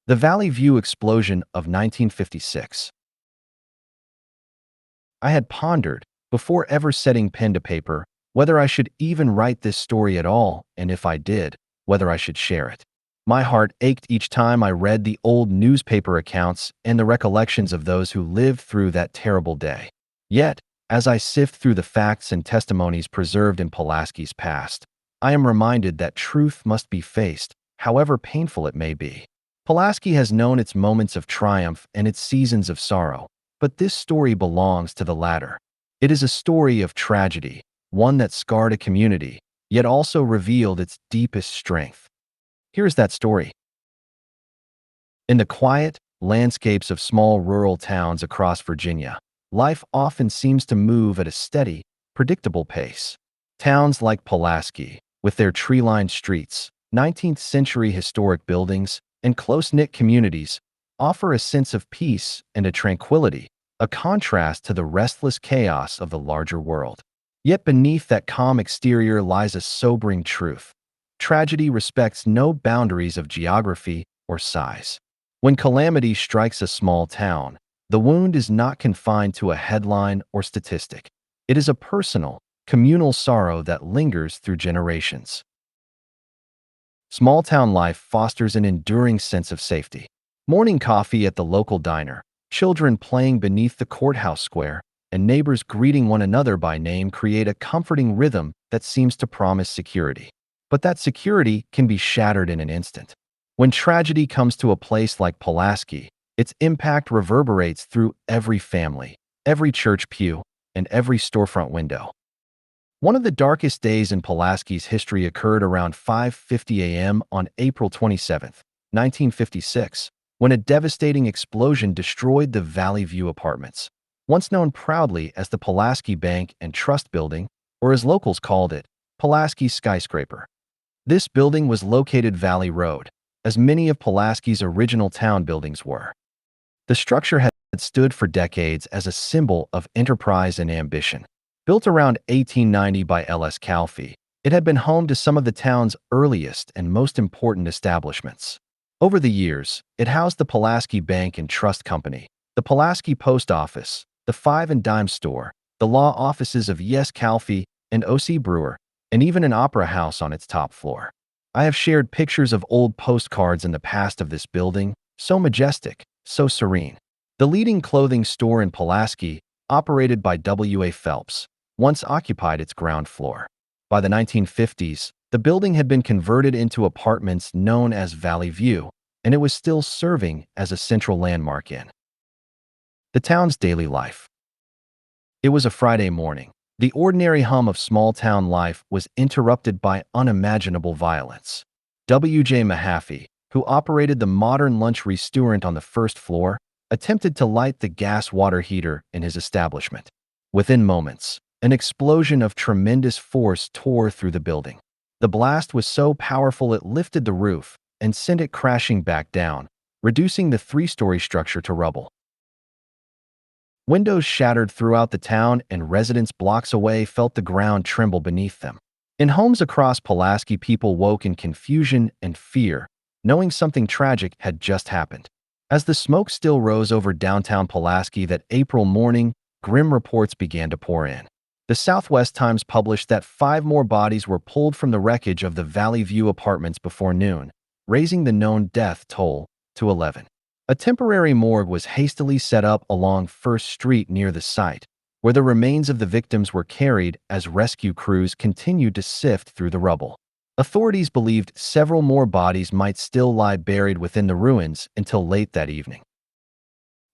The Valley View explosion of 1956. I had pondered, before ever setting pen to paper, whether I should even write this story at all, and if I did, whether I should share it. My heart ached each time I read the old newspaper accounts and the recollections of those who lived through that terrible day. Yet, as I sift through the facts and testimonies preserved in Pulaski's past, I am reminded that truth must be faced, however painful it may be. Pulaski has known its moments of triumph and its seasons of sorrow, but this story belongs to the latter. It is a story of tragedy, one that scarred a community, yet also revealed its deepest strength. Here's that story. In the quiet landscapes of small rural towns across Virginia, life often seems to move at a steady, predictable pace. Towns like Pulaski, with their tree-lined streets, 19th-century historic buildings, and close-knit communities, offer a sense of peace and a tranquility, a contrast to the restless chaos of the larger world. Yet beneath that calm exterior lies a sobering truth. Tragedy respects no boundaries of geography or size. When calamity strikes a small town, the wound is not confined to a headline or statistic. It is a personal, communal sorrow that lingers through generations. Small-town life fosters an enduring sense of safety. Morning coffee at the local diner, children playing beneath the courthouse square, and neighbors greeting one another by name create a comforting rhythm that seems to promise security. But that security can be shattered in an instant. When tragedy comes to a place like Pulaski, its impact reverberates through every family, every church pew, and every storefront window. One of the darkest days in Pulaski's history occurred around 5:50 a.m. on April 27, 1956, when a devastating explosion destroyed the Valley View Apartments, once known proudly as the Pulaski Bank and Trust Building, or as locals called it, Pulaski Skyscraper. This building was located Valley Road, as many of Pulaski's original town buildings were. The structure had stood for decades as a symbol of enterprise and ambition. Built around 1890 by L.S. Calfee, it had been home to some of the town's earliest and most important establishments. Over the years, it housed the Pulaski Bank and Trust Company, the Pulaski Post Office, the Five and Dime Store, the law offices of E.S. Calfee and O.C. Brewer, and even an opera house on its top floor. I have shared pictures of old postcards in the past of this building, so majestic, so serene. The leading clothing store in Pulaski, operated by W.A. Phelps, once occupied its ground floor. By the 1950s, the building had been converted into apartments known as Valley View, and it was still serving as a central landmark in the town's daily life. It was a Friday morning. The ordinary hum of small-town life was interrupted by unimaginable violence. W.J. Mahaffey, who operated the modern lunch restaurant on the first floor, attempted to light the gas water heater in his establishment. Within moments, an explosion of tremendous force tore through the building. The blast was so powerful it lifted the roof and sent it crashing back down, reducing the three-story structure to rubble. Windows shattered throughout the town, and residents blocks away felt the ground tremble beneath them. In homes across Pulaski, people woke in confusion and fear, knowing something tragic had just happened. As the smoke still rose over downtown Pulaski that April morning, grim reports began to pour in. The Southwest Times published that 5 more bodies were pulled from the wreckage of the Valley View Apartments before noon, raising the known death toll to 11. A temporary morgue was hastily set up along First Street near the site, where the remains of the victims were carried as rescue crews continued to sift through the rubble. Authorities believed several more bodies might still lie buried within the ruins until late that evening.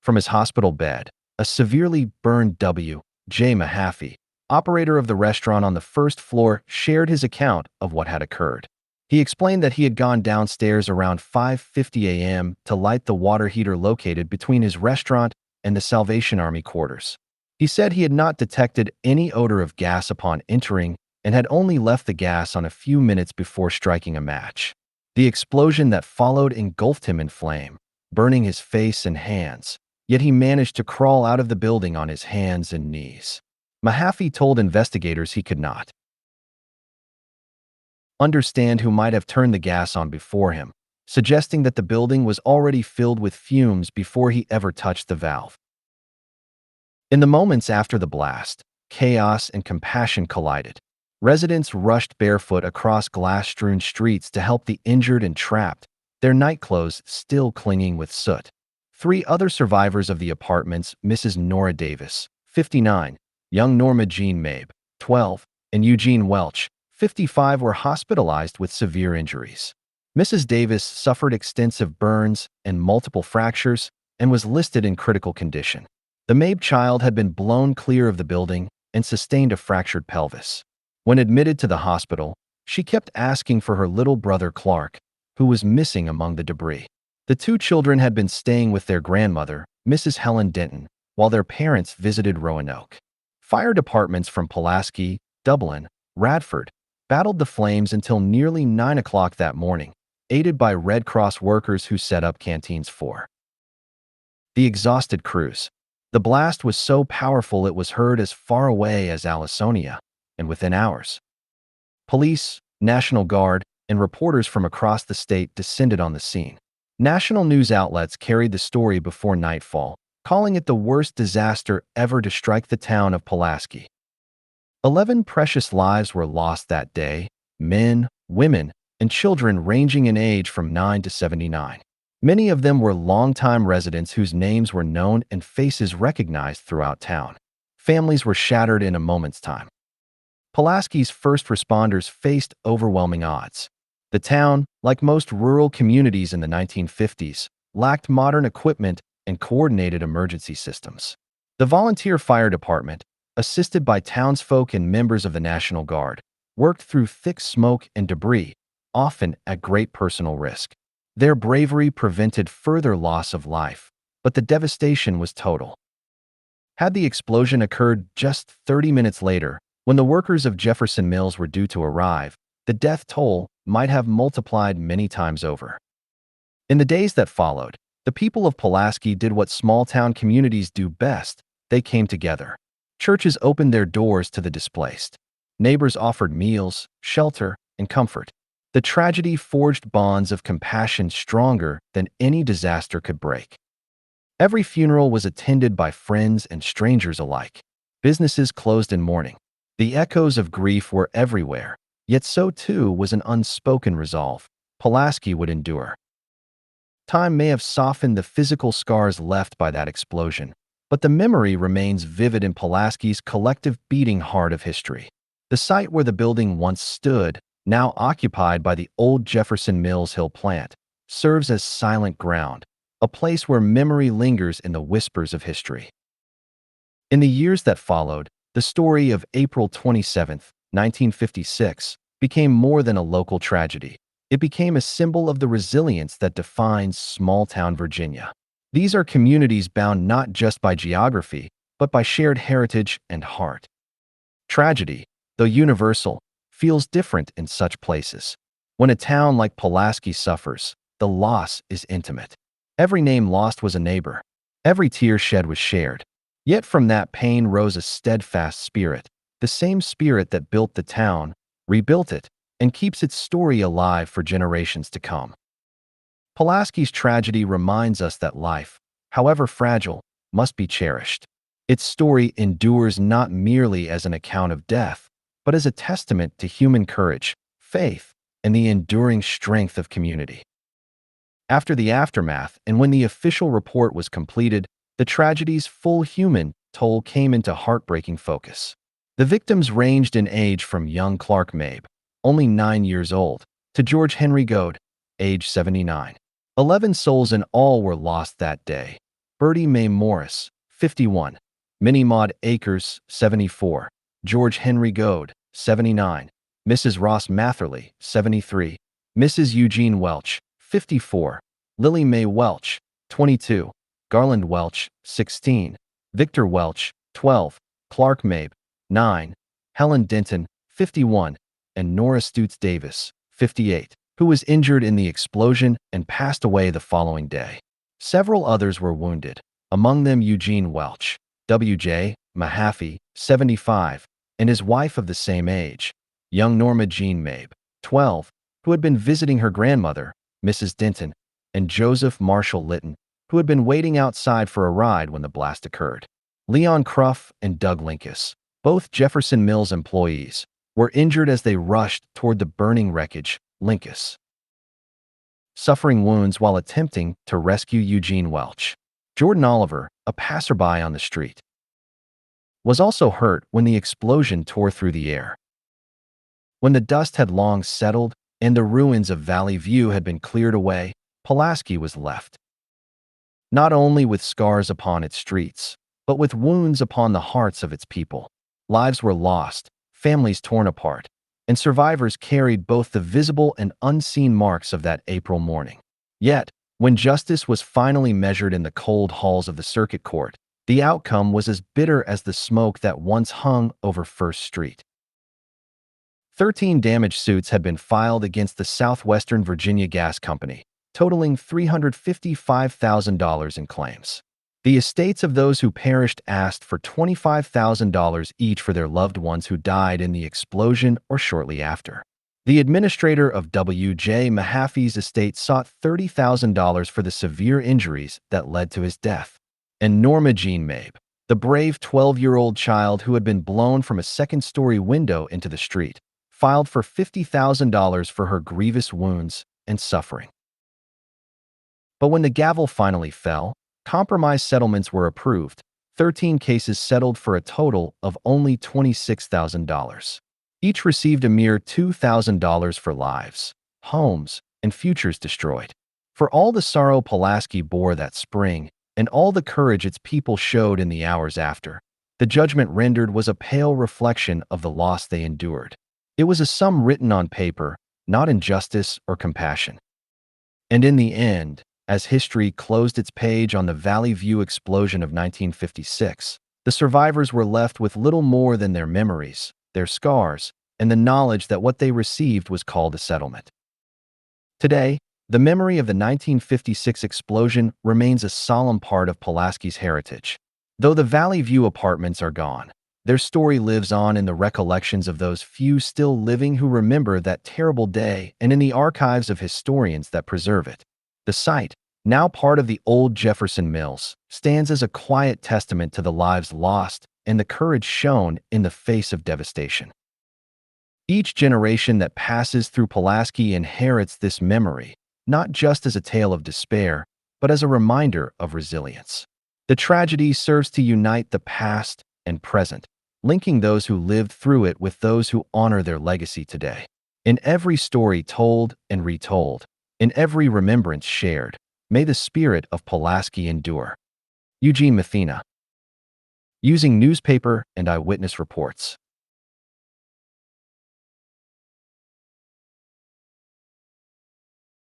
From his hospital bed, a severely burned W.J. Mahaffey, operator of the restaurant on the first floor, shared his account of what had occurred. He explained that he had gone downstairs around 5:50 a.m. to light the water heater located between his restaurant and the Salvation Army quarters. He said he had not detected any odor of gas upon entering and had only left the gas on a few minutes before striking a match. The explosion that followed engulfed him in flame, burning his face and hands, yet he managed to crawl out of the building on his hands and knees. Mahaffey told investigators he could not understand who might have turned the gas on before him, suggesting that the building was already filled with fumes before he ever touched the valve. In the moments after the blast, chaos and compassion collided. Residents rushed barefoot across glass-strewn streets to help the injured and trapped, their nightclothes still clinging with soot. Three other survivors of the apartments, Mrs. Nora Davis, 59, young Norma Jean Mabe, 12, and Eugene Welch, 55, were hospitalized with severe injuries. Mrs. Davis suffered extensive burns and multiple fractures and was listed in critical condition. The Mabe child had been blown clear of the building and sustained a fractured pelvis. When admitted to the hospital, she kept asking for her little brother Clark, who was missing among the debris. The two children had been staying with their grandmother, Mrs. Helen Denton, while their parents visited Roanoke. Fire departments from Pulaski, Dublin, Radford battled the flames until nearly 9 o'clock that morning, aided by Red Cross workers who set up canteens for the exhausted crews. The blast was so powerful it was heard as far away as Allisonia, and within hours, police, National Guard, and reporters from across the state descended on the scene. National news outlets carried the story before nightfall, calling it the worst disaster ever to strike the town of Pulaski. 11 precious lives were lost that day, men, women, and children ranging in age from 9 to 79. Many of them were longtime residents whose names were known and faces recognized throughout town. Families were shattered in a moment's time. Pulaski's first responders faced overwhelming odds. The town, like most rural communities in the 1950s, lacked modern equipment and coordinated emergency systems. The volunteer fire department, assisted by townsfolk and members of the National Guard, worked through thick smoke and debris, often at great personal risk. Their bravery prevented further loss of life, but the devastation was total. Had the explosion occurred just 30 minutes later, when the workers of Jefferson Mills were due to arrive, the death toll might have multiplied many times over. In the days that followed, the people of Pulaski did what small-town communities do best. They came together. Churches opened their doors to the displaced. Neighbors offered meals, shelter, and comfort. The tragedy forged bonds of compassion stronger than any disaster could break. Every funeral was attended by friends and strangers alike. Businesses closed in mourning. The echoes of grief were everywhere, yet so too was an unspoken resolve. Pulaski would endure. Time may have softened the physical scars left by that explosion, but the memory remains vivid in Pulaski's collective beating heart of history. The site where the building once stood, now occupied by the old Jefferson Mills Hill plant, serves as silent ground, a place where memory lingers in the whispers of history. In the years that followed, the story of April 27, 1956, became more than a local tragedy. It became a symbol of the resilience that defines small-town Virginia. These are communities bound not just by geography, but by shared heritage and heart. Tragedy, though universal, feels different in such places. When a town like Pulaski suffers, the loss is intimate. Every name lost was a neighbor. Every tear shed was shared. Yet from that pain rose a steadfast spirit, the same spirit that built the town, rebuilt it, and keeps its story alive for generations to come. Pulaski's tragedy reminds us that life, however fragile, must be cherished. Its story endures not merely as an account of death, but as a testament to human courage, faith, and the enduring strength of community. After the aftermath, and when the official report was completed, the tragedy's full human toll came into heartbreaking focus. The victims ranged in age from young Clark Mabe, only 9 years old, to George Henry Goad, age 79. 11 souls in all were lost that day. Bertie Mae Morris, 51. Minnie Maud Akers, 74. George Henry Goad, 79. Mrs. Ross Matherly, 73. Mrs. Eugene Welch, 54. Lily Mae Welch, 22. Garland Welch, 16. Victor Welch, 12. Clark Mabe, 9. Helen Denton, 51. And Nora Stutes Davis, 58, who was injured in the explosion and passed away the following day. Several others were wounded, among them Eugene Welch, W.J. Mahaffey, 75, and his wife of the same age, young Norma Jean Mabe, 12, who had been visiting her grandmother, Mrs. Denton, and Joseph Marshall Litton, who had been waiting outside for a ride when the blast occurred. Leon Cruff and Doug Linkus, both Jefferson Mills employees, were injured as they rushed toward the burning wreckage. Linkus, suffering wounds while attempting to rescue Eugene Welch. Jordan Oliver, a passerby on the street, was also hurt when the explosion tore through the air. When the dust had long settled and the ruins of Valley View had been cleared away, Pulaski was left, not only with scars upon its streets, but with wounds upon the hearts of its people. Lives were lost, families torn apart, and survivors carried both the visible and unseen marks of that April morning. Yet, when justice was finally measured in the cold halls of the circuit court, the outcome was as bitter as the smoke that once hung over First Street. 13 damage suits had been filed against the Southwestern Virginia Gas Company, totaling $355,000 in claims. The estates of those who perished asked for $25,000 each for their loved ones who died in the explosion or shortly after. The administrator of W.J. Mahaffey's estate sought $30,000 for the severe injuries that led to his death. And Norma Jean Mabe, the brave 12-year-old child who had been blown from a second-story window into the street, filed for $50,000 for her grievous wounds and suffering. But when the gavel finally fell, compromise settlements were approved. 13 cases settled for a total of only $26,000. Each received a mere $2,000 for lives, homes, and futures destroyed. For all the sorrow Pulaski bore that spring, and all the courage its people showed in the hours after, the judgment rendered was a pale reflection of the loss they endured. It was a sum written on paper, not in justice or compassion. And in the end, as history closed its page on the Valley View explosion of 1956, the survivors were left with little more than their memories, their scars, and the knowledge that what they received was called a settlement. Today, the memory of the 1956 explosion remains a solemn part of Pulaski's heritage. Though the Valley View apartments are gone, their story lives on in the recollections of those few still living who remember that terrible day and in the archives of historians that preserve it. The site, now part of the old Jefferson Mills, stands as a quiet testament to the lives lost and the courage shown in the face of devastation. Each generation that passes through Pulaski inherits this memory, not just as a tale of despair, but as a reminder of resilience. The tragedy serves to unite the past and present, linking those who lived through it with those who honor their legacy today. In every story told and retold, in every remembrance shared, may the spirit of Pulaski endure. Eugene Mathena. Using newspaper and eyewitness reports.